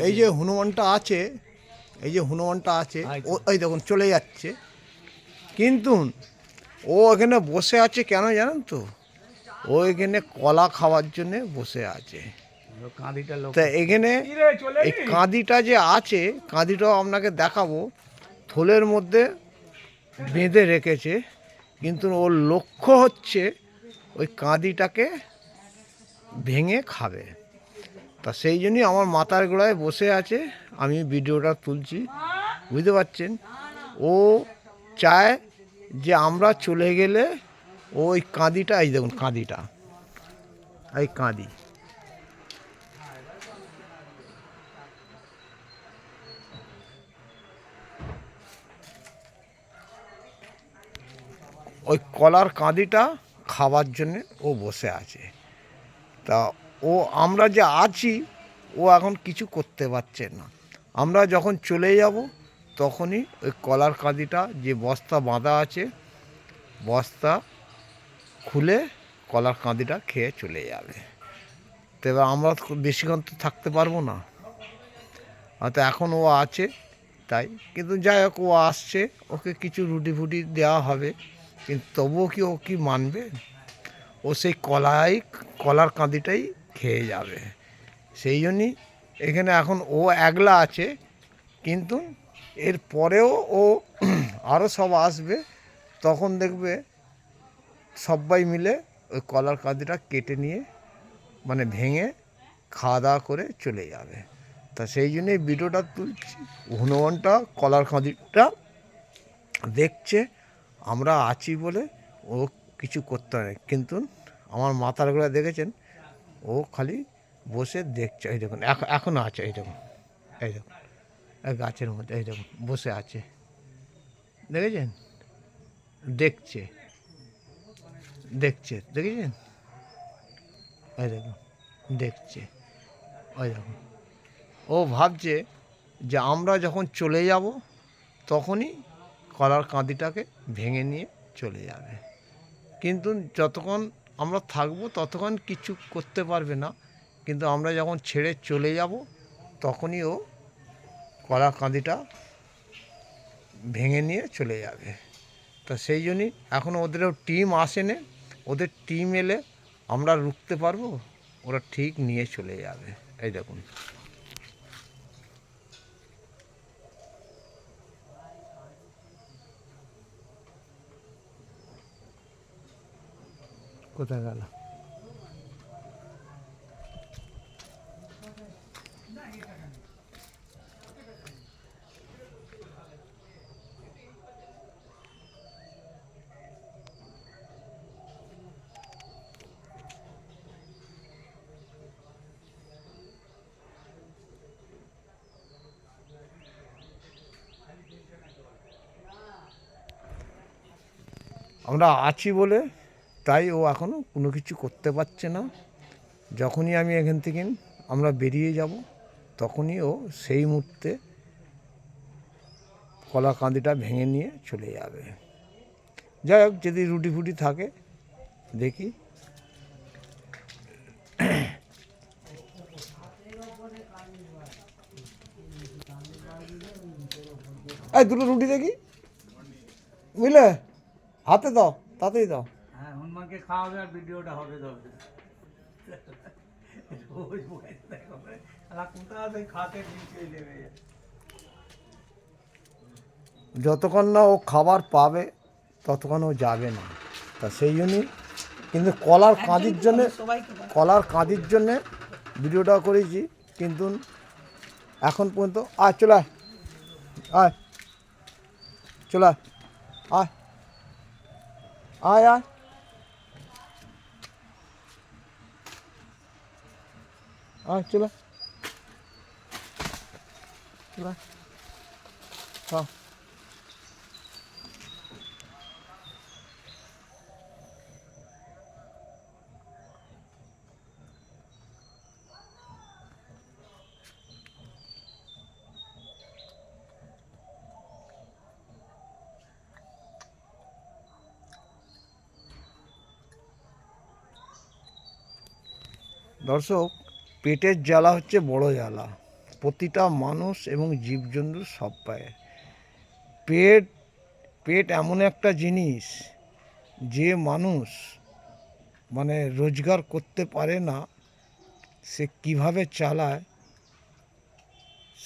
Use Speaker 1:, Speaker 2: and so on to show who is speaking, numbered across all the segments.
Speaker 1: এই যে হনুমানটা আছে, ওই দেখুন চলে যাচ্ছে, কিন্তু ও এখানে বসে আছে কেন জানেন তো? ও এখানে কলা খাওয়ার জন্যে বসে আছে। তা এখানে এই কাঁদিটা যে আছে, কাঁদিটাও আপনাকে দেখাবো, থলের মধ্যে বেঁধে রেখেছে, কিন্তু ওর লক্ষ্য হচ্ছে ওই কাঁদিটাকে ভেঙে খাবে। তা সেই জন্যই আমার মাথার গোড়ায় বসে আছে, আমি ভিডিওটা তুলছি, বুঝতে পারছেন? ও চায় যে আমরা চলে গেলে ওই কাঁদিটা, এই দেখুন কাঁদিটা, এই কাঁদি, ওই কলার কাঁদিটা খাওয়ার জন্যে ও বসে আছে। তা ও, আমরা যে আছি, ও এখন কিছু করতে পারছে না। আমরা যখন চলে যাব তখনই ওই কলার কাঁদিটা, যে বস্তা বাঁধা আছে, বস্তা খুলে কলার কাঁদিটা খেয়ে চলে যাবে। তো এবার আমরা বেশিক্ষণ তো থাকতে পারবো না, হয়তো এখন ও আছে তাই, কিন্তু যাই হোক, ও আসছে, ওকে কিছু রুটি ফুটি দেওয়া হবে, কিন্তু তবুও কি ও কি মানবে? ও সেই কলার কাঁদিটাই খেয়ে যাবে। সেই জন্যই এখানে এখন ও একলা আছে, কিন্তু এর পরেও ও আরও সব আসবে, তখন দেখবে সবাই মিলে ওই কলার কাঁদিটা কেটে নিয়ে, মানে ভেঙে খাওয়া দাওয়া করে চলে যাবে। তা সেই জন্যই ভিডিওটা তুলছি। হনুমানটা কলার কাঁদিটা দেখছে, আমরা আছি বলে ও কিছু করতে পারে, কিন্তু আমার মাথার গোড়া দেখেছেন, ও খালি বসে দেখছে। এই দেখুন এখনও আছে, এই দেখুন, এই দেখুন, এই গাছের মধ্যে, এই দেখুন বসে আছে, দেখেছেন? দেখছে, দেখেছেন? এই দেখুন দেখছে, ওই দেখুন। ও ভাবছে যে আমরা যখন চলে যাব তখনই কলার কাঁদিটাকে ভেঙে নিয়ে চলে যাবে, কিন্তু যতক্ষণ আমরা থাকবো ততক্ষণ কিছু করতে পারবে না, কিন্তু আমরা যখন ছেড়ে চলে যাব তখনই ও কলার কাঁদিটা ভেঙে নিয়ে চলে যাবে। তা সেই জন্যই এখনও ওদেরও টিম আসেনি, ওদের টিম এলে আমরা রুখতে পারবো, ওরা ঠিক নিয়ে চলে যাবে। এই দেখুন, কোথায় গেল? আমরা আছি বলে তাই ও এখনও কোনো কিছু করতে পারছে না। যখনই আমি এখান থেকে আমরা বেরিয়ে যাব তখনই ও সেই মুহূর্তে কলা কাঁদিটা ভেঙে নিয়ে চলে যাবে। যাই হোক, যদি রুটি ফুটি থাকে দেখি। এই দুটো রুটি দেখি, বুঝলে? হাতে দাও, তাতেই দাও।
Speaker 2: হ্যাঁ, হনুমানকে খাওয়াবে আর ভিডিওটা হবে তবে। রোজ বসে দেখাবে, কোথা থেকে খাতে নিচে দেবে।
Speaker 1: যতক্ষণ না ও খাবার পাবে ততক্ষণ ও যাবে না। তা সেই জন্যই, কিন্তু কলার কাঁদির জন্যে ভিডিওটা করেছি, কিন্তু এখন পর্যন্ত চলে আয়, চলে আয়, আয় আয়, আয় চলে, চলে হ্যাঁ। দর্শক, পেটের জ্বালা হচ্ছে বড় জ্বালা। প্রতিটা মানুষ এবং জীবজন্তু সব পায়। পেট পেট এমন একটা জিনিস, যে মানুষ মানে রোজগার করতে পারে না, সে কিভাবে চালায়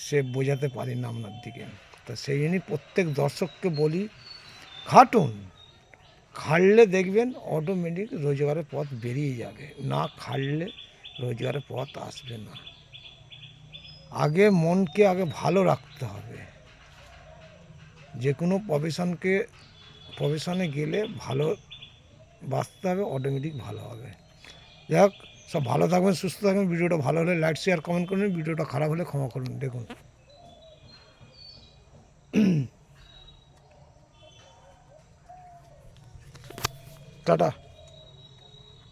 Speaker 1: সে বোঝাতে পারি না আপনার দিকে। তো সেই জন্যই প্রত্যেক দর্শককে বলি, খাটুন, খাটলে দেখবেন অটোমেটিক রোজগারের পথ বেরিয়ে যাবে, না খাটলে রোজগারের পথ আসবে না। আগে মনকে আগে ভালো রাখতে হবে। যে কোনো প্রফেশনে গেলে ভালো বাঁচতে হবে, অটোমেটিক ভালো হবে। যাই হোক, সব ভালো থাকবেন, সুস্থ থাকবেন। ভিডিওটা ভালো হলে লাইক শেয়ার কমেন্ট করুন, ভিডিওটা খারাপ হলে ক্ষমা করুন। দেখুন, টাটা।